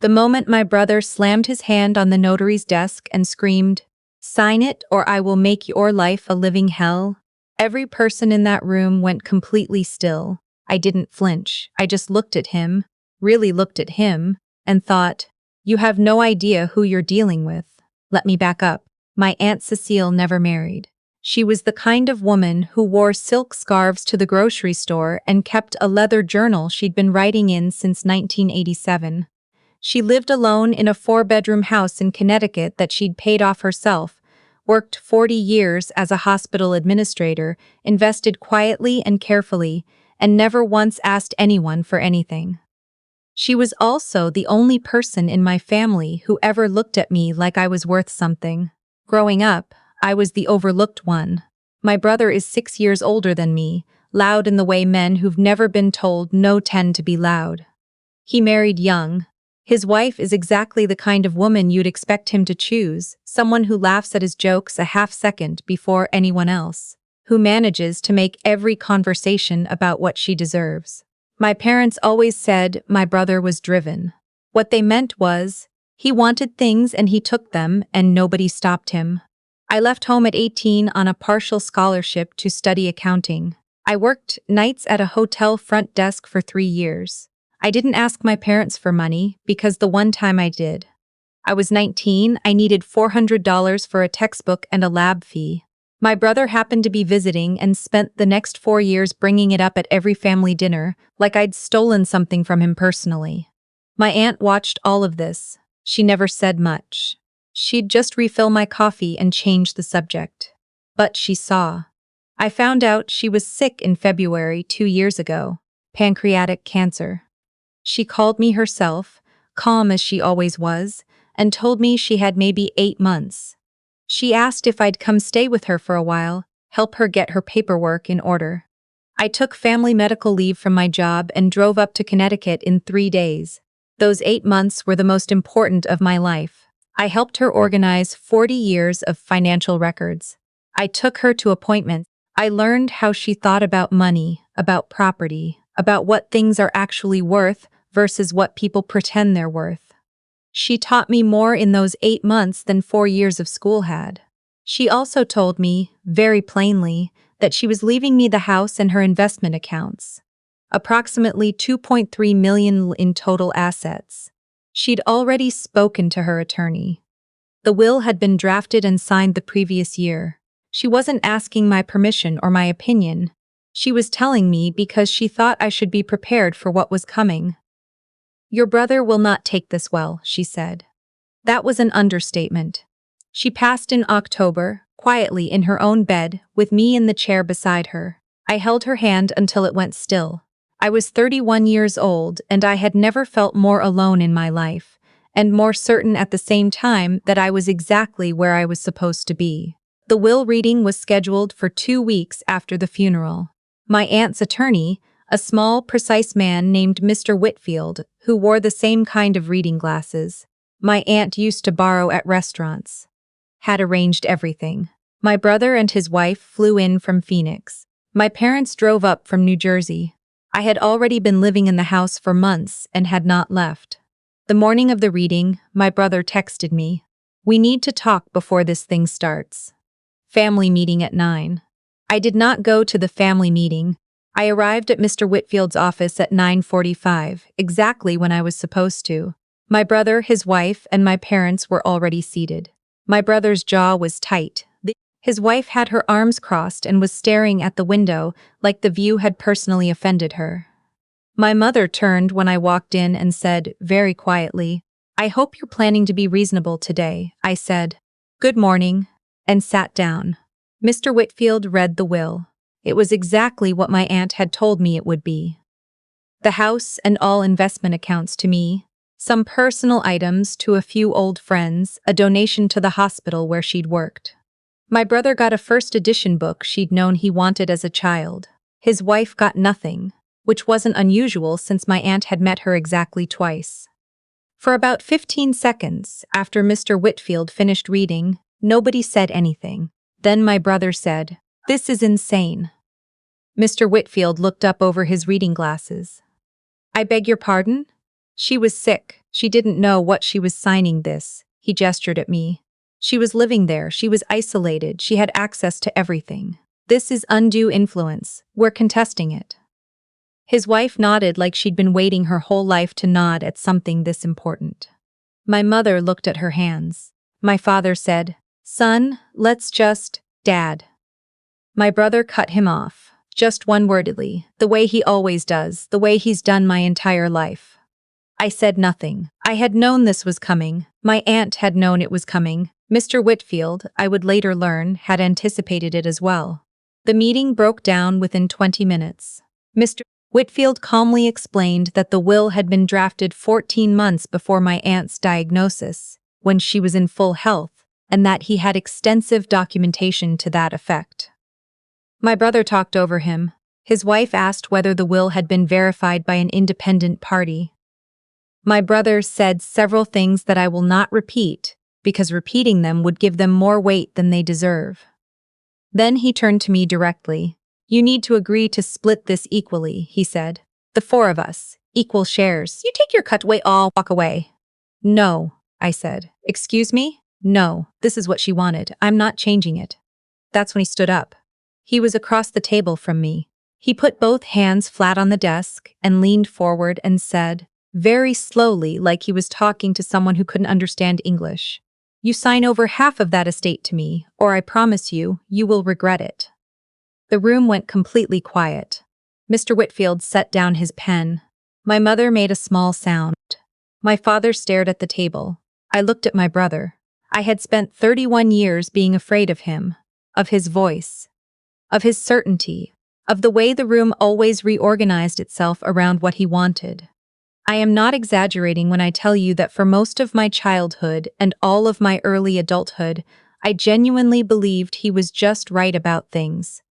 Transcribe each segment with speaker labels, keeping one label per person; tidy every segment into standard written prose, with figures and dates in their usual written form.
Speaker 1: The moment my brother slammed his hand on the notary's desk and screamed, "Sign it or I will make your life a living hell," every person in that room went completely still. I didn't flinch. I just looked at him, really looked at him, and thought, "You have no idea who you're dealing with." Let me back up. My Aunt Cecile never married. She was the kind of woman who wore silk scarves to the grocery store and kept a leather journal she'd been writing in since 1987. She lived alone in a 4-bedroom house in Connecticut that she'd paid off herself, worked 40 years as a hospital administrator, invested quietly and carefully, and never once asked anyone for anything. She was also the only person in my family who ever looked at me like I was worth something. Growing up, I was the overlooked one. My brother is 6 years older than me, loud in the way men who've never been told no tend to be loud. He married young. His wife is exactly the kind of woman you'd expect him to choose, someone who laughs at his jokes a half-second before anyone else, who manages to make every conversation about what she deserves. My parents always said my brother was driven. What they meant was, he wanted things and he took them and nobody stopped him. I left home at 18 on a partial scholarship to study accounting. I worked nights at a hotel front desk for 3 years. I didn't ask my parents for money because the one time I did. I was 19, I needed $400 for a textbook and a lab fee. My brother happened to be visiting and spent the next 4 years bringing it up at every family dinner, like I'd stolen something from him personally. My aunt watched all of this. She never said much. She'd just refill my coffee and change the subject. But she saw. I found out she was sick in February 2 years ago, pancreatic cancer. She called me herself, calm as she always was, and told me she had maybe 8 months. She asked if I'd come stay with her for a while, help her get her paperwork in order. I took family medical leave from my job and drove up to Connecticut in 3 days. Those 8 months were the most important of my life. I helped her organize 40 years of financial records. I took her to appointments. I learned how she thought about money, about property, about what things are actually worth versus what people pretend they're worth. She taught me more in those 8 months than 4 years of school had. She also told me, very plainly, that she was leaving me the house and her investment accounts. Approximately $2.3 million in total assets. She'd already spoken to her attorney. The will had been drafted and signed the previous year. She wasn't asking my permission or my opinion. She was telling me because she thought I should be prepared for what was coming. "Your brother will not take this well," she said. That was an understatement. She passed in October, quietly in her own bed, with me in the chair beside her. I held her hand until it went still. I was 31 years old, and I had never felt more alone in my life, and more certain at the same time that I was exactly where I was supposed to be. The will reading was scheduled for 2 weeks after the funeral. My aunt's attorney, a small, precise man named Mr. Whitfield, who wore the same kind of reading glasses my aunt used to borrow at restaurants, had arranged everything. My brother and his wife flew in from Phoenix. My parents drove up from New Jersey. I had already been living in the house for months and had not left. The morning of the reading, my brother texted me, "We need to talk before this thing starts. Family meeting at 9. I did not go to the family meeting. I arrived at Mr. Whitfield's office at 9:45, exactly when I was supposed to. My brother, his wife, and my parents were already seated. My brother's jaw was tight. His wife had her arms crossed and was staring at the window like the view had personally offended her. My mother turned when I walked in and said, very quietly, "I hope you're planning to be reasonable today." I said, "Good morning," and sat down. Mr. Whitfield read the will. It was exactly what my aunt had told me it would be. The house and all investment accounts to me, some personal items to a few old friends, a donation to the hospital where she'd worked. My brother got a first edition book she'd known he wanted as a child. His wife got nothing, which wasn't unusual since my aunt had met her exactly twice. For about 15 seconds, after Mr. Whitfield finished reading, nobody said anything. Then my brother said, "This is insane." Mr. Whitfield looked up over his reading glasses. "I beg your pardon?" "She was sick. She didn't know what she was signing this. He gestured at me. She was living there, she was isolated, she had access to everything. This is undue influence. We're contesting it. His wife nodded like she'd been waiting her whole life to nod at something this important. My mother looked at her hands. My father said, "Son, let's just, Dad." My brother cut him off, just one-wordedly, the way he always does, the way he's done my entire life. I said nothing. I had known this was coming. My aunt had known it was coming. Mr. Whitfield, I would later learn, had anticipated it as well. The meeting broke down within 20 minutes. Mr. Whitfield calmly explained that the will had been drafted 14 months before my aunt's diagnosis, when she was in full health, and that he had extensive documentation to that effect. My brother talked over him. His wife asked whether the will had been verified by an independent party. My brother said several things that I will not repeat, because repeating them would give them more weight than they deserve. Then he turned to me directly. "You need to agree to split this equally," he said. "The four of us, equal shares. You take your cut, we all walk away." "No," I said. "Excuse me? No, this is what she wanted. I'm not changing it." That's when he stood up. He was across the table from me. He put both hands flat on the desk and leaned forward and said, very slowly, like he was talking to someone who couldn't understand English, "You sign over half of that estate to me, or I promise you, you will regret it." The room went completely quiet. Mr. Whitfield set down his pen. My mother made a small sound. My father stared at the table. I looked at my brother. I had spent 31 years being afraid of him, of his voice, of his certainty, of the way the room always reorganized itself around what he wanted. I am not exaggerating when I tell you that for most of my childhood and all of my early adulthood, I genuinely believed he was just right about things.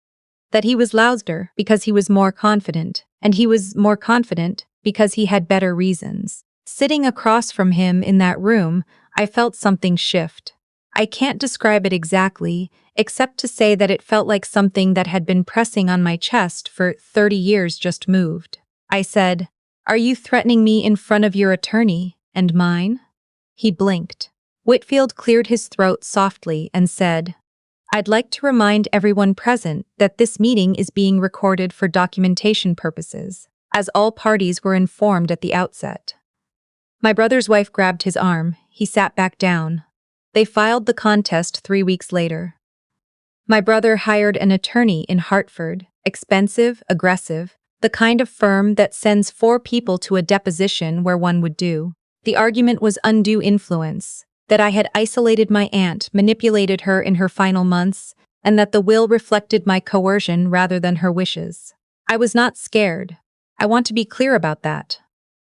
Speaker 1: That he was louder because he was more confident, and he was more confident because he had better reasons. Sitting across from him in that room, I felt something shift. I can't describe it exactly, except to say that it felt like something that had been pressing on my chest for 30 years just moved. I said, "Are you threatening me in front of your attorney and mine?" He blinked. Whitfield cleared his throat softly and said, "I'd like to remind everyone present that this meeting is being recorded for documentation purposes, as all parties were informed at the outset." My brother's wife grabbed his arm. He sat back down. They filed the contest 3 weeks later. My brother hired an attorney in Hartford, expensive, aggressive, the kind of firm that sends 4 people to a deposition where one would do. The argument was undue influence, that I had isolated my aunt, manipulated her in her final months, and that the will reflected my coercion rather than her wishes. I was not scared. I want to be clear about that.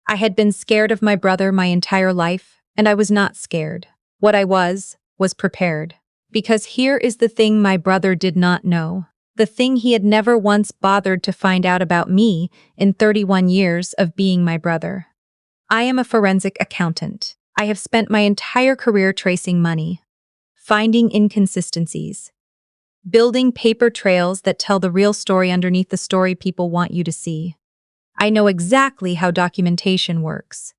Speaker 1: I had been scared of my brother my entire life, and I was not scared. What I was prepared. Because here is the thing my brother did not know. The thing he had never once bothered to find out about me in 31 years of being my brother. I am a forensic accountant. I have spent my entire career tracing money, finding inconsistencies, building paper trails that tell the real story underneath the story people want you to see. I know exactly how documentation works.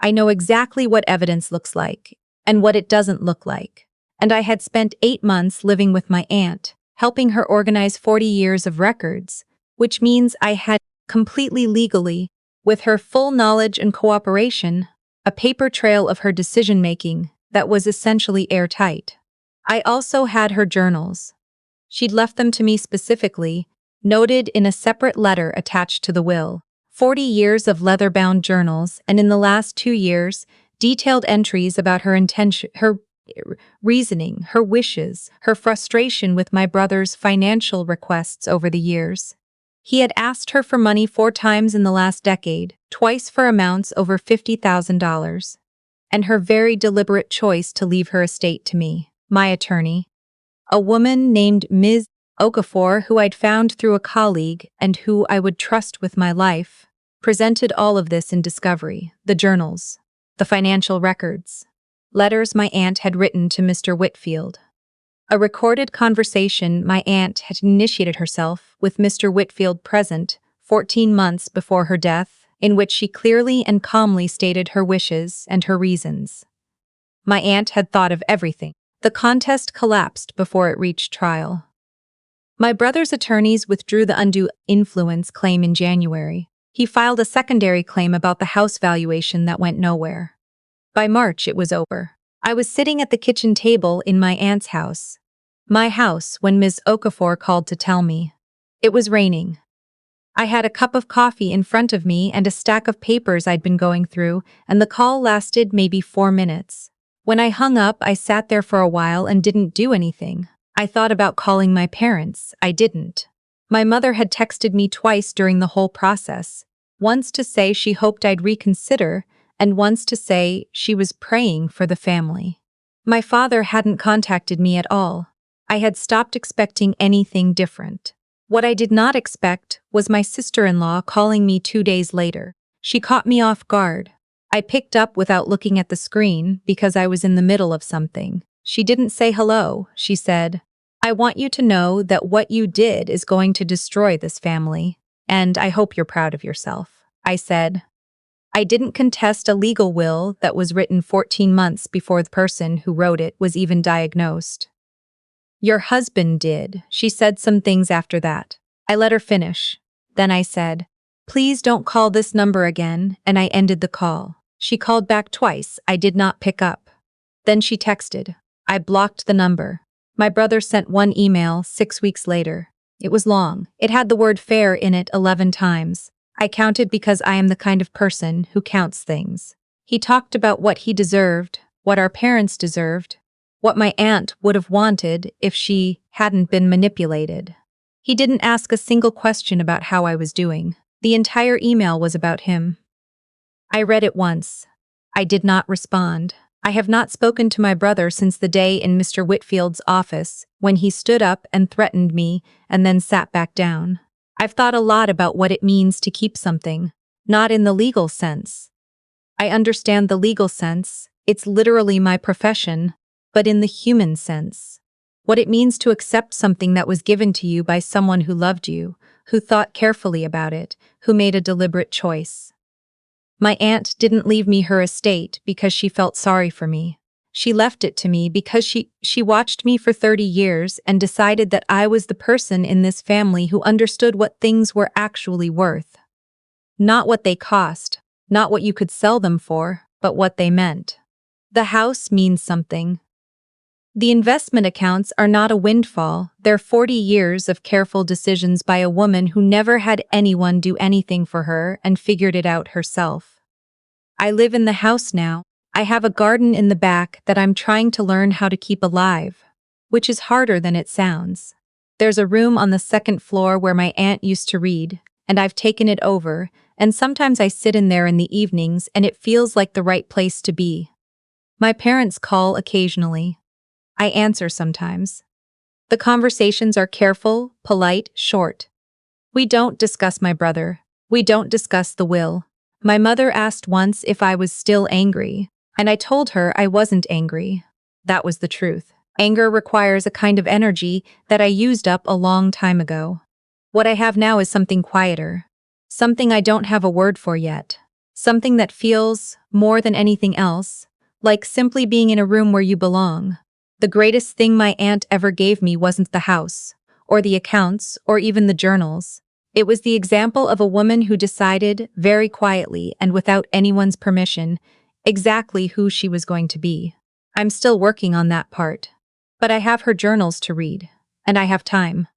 Speaker 1: I know exactly what evidence looks like and what it doesn't look like. And I had spent 8 months living with my aunt, helping her organize 40 years of records, which means I had completely legally, with her full knowledge and cooperation, a paper trail of her decision-making that was essentially airtight. I also had her journals. She'd left them to me specifically, noted in a separate letter attached to the will. 40 years of leather-bound journals, and in the last 2 years, detailed entries about her intention, her reasoning, her wishes, her frustration with my brother's financial requests over the years. He had asked her for money 4 times in the last decade, twice for amounts over $50,000, and her very deliberate choice to leave her estate to me, my attorney. A woman named Ms. Okafor, who I'd found through a colleague and who I would trust with my life, presented all of this in discovery, the journals, the financial records, letters my aunt had written to Mr. Whitfield. A recorded conversation my aunt had initiated herself with Mr. Whitfield present 14 months before her death in which she clearly and calmly stated her wishes and her reasons. My aunt had thought of everything. The contest collapsed before it reached trial. My brother's attorneys withdrew the undue influence claim in January. He filed a secondary claim about the house valuation that went nowhere. By March, it was over. I was sitting at the kitchen table in my aunt's house. My house, when Ms. Okafor called to tell me. It was raining. I had a cup of coffee in front of me and a stack of papers I'd been going through, and the call lasted maybe 4 minutes. When I hung up, I sat there for a while and didn't do anything. I thought about calling my parents. I didn't. My mother had texted me twice during the whole process, once to say she hoped I'd reconsider, and once to say she was praying for the family. My father hadn't contacted me at all. I had stopped expecting anything different. What I did not expect was my sister-in-law calling me 2 days later. She caught me off guard. I picked up without looking at the screen because I was in the middle of something. She didn't say hello. She said, "I want you to know that what you did is going to destroy this family, and I hope you're proud of yourself." I said, "I didn't contest a legal will that was written 14 months before the person who wrote it was even diagnosed." "Your husband did." She said some things after that. I let her finish. Then I said, "Please don't call this number again," and I ended the call. She called back twice. I did not pick up. Then she texted. I blocked the number. My brother sent one email 6 weeks later. It was long. It had the word fair in it 11 times. I counted because I am the kind of person who counts things. He talked about what he deserved, what our parents deserved, what my aunt would have wanted if she hadn't been manipulated. He didn't ask a single question about how I was doing. The entire email was about him. I read it once. I did not respond. I have not spoken to my brother since the day in Mr. Whitfield's office when he stood up and threatened me and then sat back down. I've thought a lot about what it means to keep something, not in the legal sense. I understand the legal sense, it's literally my profession, but in the human sense. What it means to accept something that was given to you by someone who loved you, who thought carefully about it, who made a deliberate choice. My aunt didn't leave me her estate because she felt sorry for me. She left it to me because she watched me for 30 years and decided that I was the person in this family who understood what things were actually worth. Not what they cost, not what you could sell them for, but what they meant. The house means something. The investment accounts are not a windfall, they're 40 years of careful decisions by a woman who never had anyone do anything for her and figured it out herself. I live in the house now. I have a garden in the back that I'm trying to learn how to keep alive, which is harder than it sounds. There's a room on the 2nd floor where my aunt used to read, and I've taken it over, and sometimes I sit in there in the evenings and it feels like the right place to be. My parents call occasionally. I answer sometimes. The conversations are careful, polite, short. We don't discuss my brother. We don't discuss the will. My mother asked once if I was still angry, and I told her I wasn't angry. That was the truth. Anger requires a kind of energy that I used up a long time ago. What I have now is something quieter. Something I don't have a word for yet. Something that feels, more than anything else, like simply being in a room where you belong. The greatest thing my aunt ever gave me wasn't the house, or the accounts, or even the journals. It was the example of a woman who decided, very quietly and without anyone's permission, exactly who she was going to be. I'm still working on that part. But I have her journals to read, and I have time.